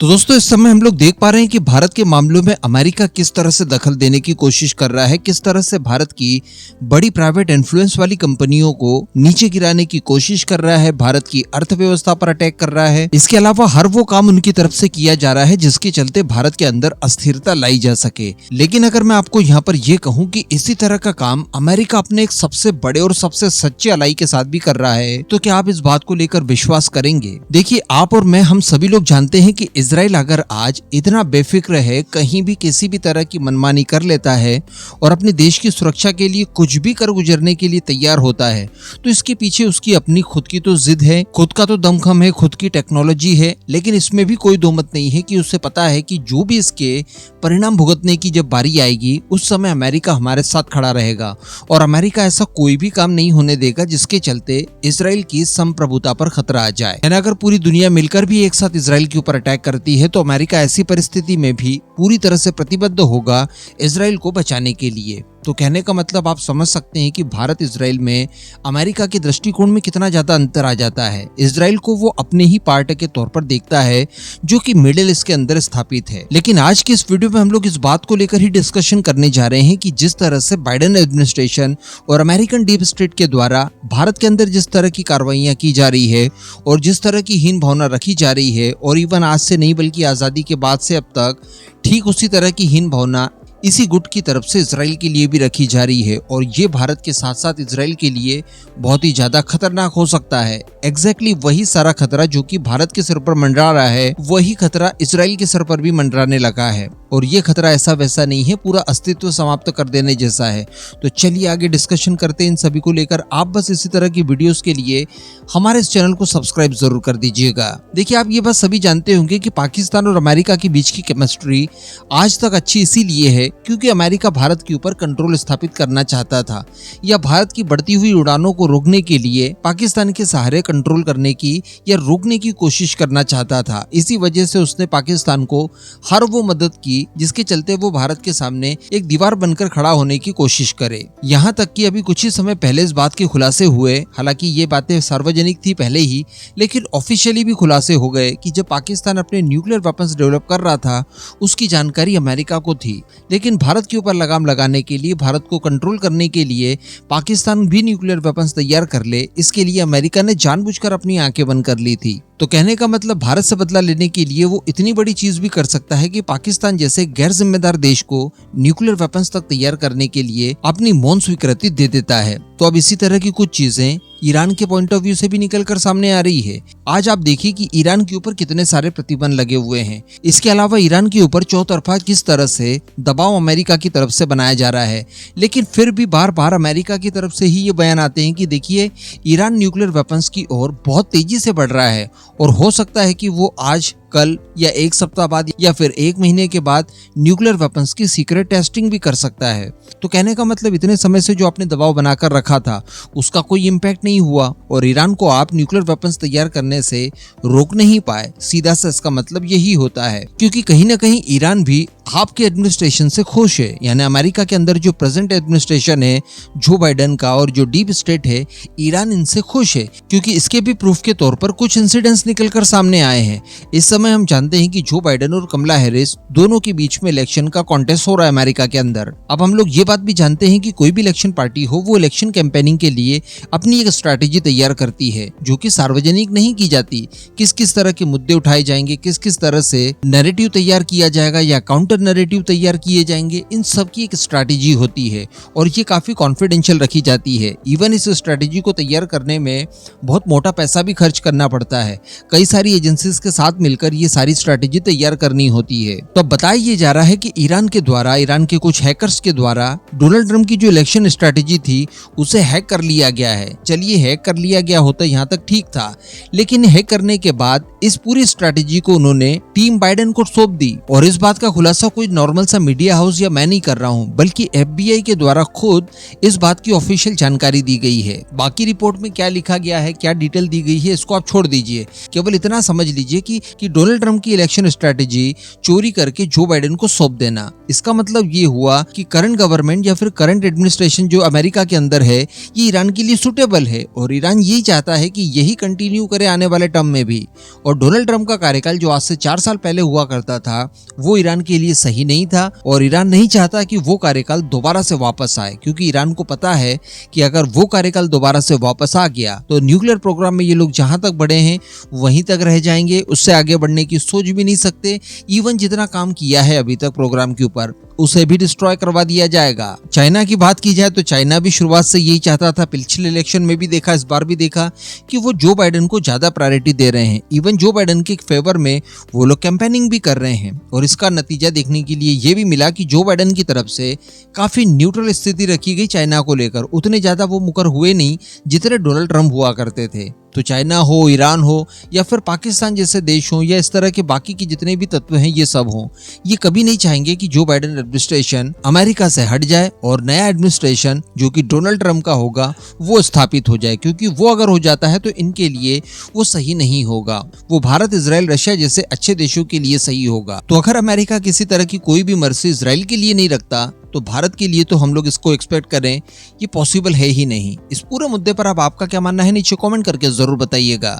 तो दोस्तों इस समय हम लोग देख पा रहे हैं कि भारत के मामलों में अमेरिका किस तरह से दखल देने की कोशिश कर रहा है, किस तरह से भारत की बड़ी प्राइवेट इन्फ्लुएंस वाली कंपनियों को नीचे गिराने की कोशिश कर रहा है, भारत की अर्थव्यवस्था पर अटैक कर रहा है। इसके अलावा हर वो काम उनकी तरफ से किया जा रहा है जिसके चलते भारत के अंदर अस्थिरता लाई जा सके। लेकिन अगर मैं आपको यहाँ पर यह कहूँ कि इसी तरह का काम अमेरिका अपने एक सबसे बड़े और सबसे सच्चे अलाई के साथ भी कर रहा है, तो क्या आप इस बात को लेकर विश्वास करेंगे? देखिए, आप और मैं, हम सभी लोग जानते हैं कि इजराइल अगर आज इतना बेफिक्र है, कहीं भी किसी भी तरह की मनमानी कर लेता है और अपने देश की सुरक्षा के लिए कुछ भी कर गुजरने के लिए तैयार होता है, तो इसके पीछे उसकी अपनी खुद की तो जिद है, खुद का तो दमखम है, खुद की टेक्नोलॉजी है। लेकिन इसमें भी कोई दो मत नहीं है कि उसे पता है कि जो भी इसके परिणाम भुगतने की जब बारी आएगी, उस समय अमेरिका हमारे साथ खड़ा रहेगा और अमेरिका ऐसा कोई भी काम नहीं होने देगा जिसके चलते इजराइल की संप्रभुता पर खतरा आ जाए। यानी अगर पूरी दुनिया मिलकर भी एक साथ इजराइल के ऊपर अटैक करती है तो अमेरिका ऐसी परिस्थिति में भी पूरी तरह से प्रतिबद्ध होगा इजराइल को बचाने के लिए। तो कहने का मतलब आप समझ सकते हैं कि भारत इजराइल में अमेरिका के दृष्टिकोण में कितना ज्यादा अंतर आ जाता है। इजराइल को वो अपने ही पार्ट के तौर पर देखता है जो कि मिडिल ईस्ट के अंदर स्थापित है। लेकिन आज की इस वीडियो में हम लोग इस बात को लेकर ही डिस्कशन करने जा रहे हैं कि जिस तरह से बाइडेन एडमिनिस्ट्रेशन और अमेरिकन डीप स्टेट के द्वारा भारत के अंदर जिस तरह की कार्रवाइयां की जा रही है और जिस तरह की हीन भावना रखी जा रही है, और इवन आज से नहीं बल्कि आजादी के बाद से अब तक ठीक उसी तरह की हीन भावना इसी गुट की तरफ से इजराइल के लिए भी रखी जा रही है, और ये भारत के साथ साथ इजराइल के लिए बहुत ही ज्यादा खतरनाक हो सकता है। एग्जैक्टली वही सारा खतरा जो कि भारत के सिर पर मंडरा रहा है, वही खतरा इजराइल के सिर पर भी मंडराने लगा है। और ये खतरा ऐसा वैसा नहीं है, पूरा अस्तित्व समाप्त कर देने जैसा है। तो चलिए आगे डिस्कशन करते हैं इन सभी को लेकर। आप बस इसी तरह की वीडियोस के लिए हमारे इस चैनल को सब्सक्राइब जरूर कर दीजिएगा। देखिए, आप ये बात सभी जानते होंगे कि पाकिस्तान और अमेरिका के बीच की केमिस्ट्री आज तक अच्छी इसीलिए है क्योंकि अमेरिका भारत के ऊपर कंट्रोल स्थापित करना चाहता था, या भारत की बढ़ती हुई उड़ानों को रोकने के लिए पाकिस्तान के सहारे कंट्रोल करने की या रोकने की कोशिश करना चाहता था। इसी वजह से उसने पाकिस्तान को हर वो मदद की जिसके चलते वो भारत के सामने एक दीवार बनकर खड़ा होने की कोशिश करे। यहाँ तक कि अभी कुछ ही समय पहले इस बात के खुलासे हुए, हालांकि ये बातें सार्वजनिक थी पहले ही, लेकिन ऑफिशियली भी खुलासे हो गए कि जब पाकिस्तान अपने न्यूक्लियर वेपन्स डेवलप कर रहा था उसकी जानकारी अमेरिका को थी। लेकिन भारत के ऊपर लगाम लगाने के लिए, भारत को कंट्रोल करने के लिए पाकिस्तान भी न्यूक्लियर वेपन्स तैयार कर ले, इसके लिए अमेरिका ने जानबूझकर अपनी आंखें बंद कर ली थी। तो कहने का मतलब भारत से बदला लेने के लिए वो इतनी बड़ी चीज भी कर सकता है कि पाकिस्तान जैसे गैर जिम्मेदार देश को न्यूक्लियर वेपन्स तक तैयार करने के लिए अपनी मौन स्वीकृति दे देता है। तो अब इसी तरह की कुछ चीजें ईरान के पॉइंट ऑफ व्यू से भी निकलकर सामने आ रही है। आज आप देखिए कि ईरान के ऊपर कितने सारे प्रतिबंध लगे हुए हैं। इसके अलावा ईरान के ऊपर चौतरफा किस तरह से दबाव अमेरिका की तरफ से बनाया जा रहा है, लेकिन फिर भी बार बार अमेरिका की तरफ से ही ये बयान आते हैं कि देखिए, ईरान न्यूक्लियर वेपन्स की ओर बहुत तेजी से बढ़ रहा है और हो सकता है कि वो आज, कल या एक सप्ताह बाद या फिर एक महीने के बाद न्यूक्लियर वेपन्स की सीक्रेट टेस्टिंग भी कर सकता है। तो कहने का मतलब इतने समय से जो आपने दबाव बनाकर रखा था उसका कोई इम्पैक्ट नहीं हुआ और ईरान को आप न्यूक्लियर वेपन्स तैयार करने से रोक नहीं पाए। सीधा सा इसका मतलब यही होता है, क्योंकि कहीं ना कहीं ईरान भी आपके एडमिनिस्ट्रेशन से खुश है। यानी अमेरिका के अंदर जो प्रेजेंट एडमिनिस्ट्रेशन है जो बाइडेन का और जो डीप स्टेट है, ईरान इनसे खुश है, क्योंकि इसके भी प्रूफ के तौर पर कुछ इंसिडेंट्स निकलकर सामने आए हैं। इस समय हम जानते हैं कि जो बाइडेन और कमला हैरिस दोनों के बीच में इलेक्शन का कॉन्टेस्ट हो रहा है अमेरिका के अंदर। अब हम लोग ये बात भी जानते हैं कि कोई भी इलेक्शन पार्टी हो, वो इलेक्शन कैंपेनिंग के लिए अपनी एक स्ट्रैटेजी तैयार करती है जो कि सार्वजनिक नहीं की जाती। किस किस तरह के मुद्दे उठाए जाएंगे, किस किस तरह से नैरेटिव तैयार किया जाएगा या काउंटर नैरेटिव तैयार किए जाएंगे, इन सब की एक स्ट्रैटेजी होती है और ये काफी कॉन्फिडेंशियल रखी जाती है। इवन इस स्ट्रैटेजी को तैयार करने में बहुत मोटा पैसा भी खर्च करना पड़ता है। कई सारी एजेंसीज के साथ मिलकर ये सारी स्ट्रैटेजी तैयार करनी होती है। तो बताया ये जा रहा है कि ईरान के द्वारा, ईरान के कुछ हैकर्स के द्वारा डोनाल्ड ट्रंप की जो इलेक्शन स्ट्रैटेजी थी उसे हैक कर लिया गया है। चलिए, हैक कर लिया गया होता यहाँ तक ठीक था, लेकिन हैक करने के बाद इस पूरी स्ट्रैटेजी को उन्होंने टीम बाइडेन को सौंप दी। और इस बात का खुलासा कोई नॉर्मल सा मीडिया हाउस या मैं नहीं कर रहा हूँ, बल्कि FBI के द्वारा खुद इस बात की ऑफिशियल जानकारी दी गई है। बाकी रिपोर्ट में क्या लिखा गया है, क्या डिटेल दी गई है, इसको आप छोड़ दीजिए। केवल इतना समझ लीजिए कि डोनाल्ड ट्रंप की इलेक्शन स्ट्रैटेजी चोरी करके जो बाइडेन को सौंप देना। इसका मतलब ये हुआ कि करंट गवर्नमेंट या फिर करंट एडमिनिस्ट्रेशन जो अमेरिका के अंदर है, ये ईरान के लिए सुटेबल है और ईरान यही चाहता है कि यही कंटिन्यू करे आने वाले टर्म में भी। और और डोनाल्ड ट्रंप का कार्यकाल जो आज से 4 साल पहले हुआ करता था वो ईरान के लिए सही नहीं था और ईरान नहीं चाहता कि वो कार्यकाल दोबारा से वापस आए, क्योंकि ईरान को पता है कि अगर वो कार्यकाल दोबारा से वापस आ गया तो न्यूक्लियर प्रोग्राम में ये लोग जहां तक बढ़े हैं वहीं तक रह जाएंगे, उससे आगे बढ़ने की सोच भी नहीं सकते। इवन जितना काम किया है अभी तक प्रोग्राम के ऊपर उसे भी डिस्ट्रॉय करवा दिया जाएगा। चाइना की बात की जाए तो चाइना भी शुरुआत से यही चाहता था, पिछले इलेक्शन में भी देखा, इस बार भी देखा कि वो जो बाइडेन को ज्यादा प्रायोरिटी दे रहे हैं। इवन जो बाइडेन के फेवर में वो लोग कैंपेनिंग भी कर रहे हैं और इसका नतीजा देखने के लिए ये भी मिला कि जो बाइडेन की तरफ से काफी न्यूट्रल स्थिति रखी गई चाइना को लेकर, उतने ज्यादा वो मुकर हुए नहीं जितने डोनाल्ड ट्रंप हुआ करते थे। तो चाइना हो, ईरान हो या फिर पाकिस्तान जैसे देश हो या इस तरह के बाकी के जितने भी तत्व हैं ये सब हो, ये कभी नहीं चाहेंगे कि जो बाइडेन एडमिनिस्ट्रेशन अमेरिका से हट जाए और नया एडमिनिस्ट्रेशन जो कि डोनाल्ड ट्रंप का होगा वो स्थापित हो जाए, क्योंकि वो अगर हो जाता है तो इनके लिए वो सही नहीं होगा। वो भारत, इजराइल, रशिया जैसे अच्छे देशों के लिए सही होगा। तो अगर अमेरिका किसी तरह की कोई भी मर्जी इजराइल के लिए नहीं रखता तो भारत के लिए तो हम लोग इसको एक्सपेक्ट करें ये पॉसिबल है ही नहीं। इस पूरे मुद्दे पर अब आपका क्या मानना है नीचे कमेंट करके जरूर बताइएगा।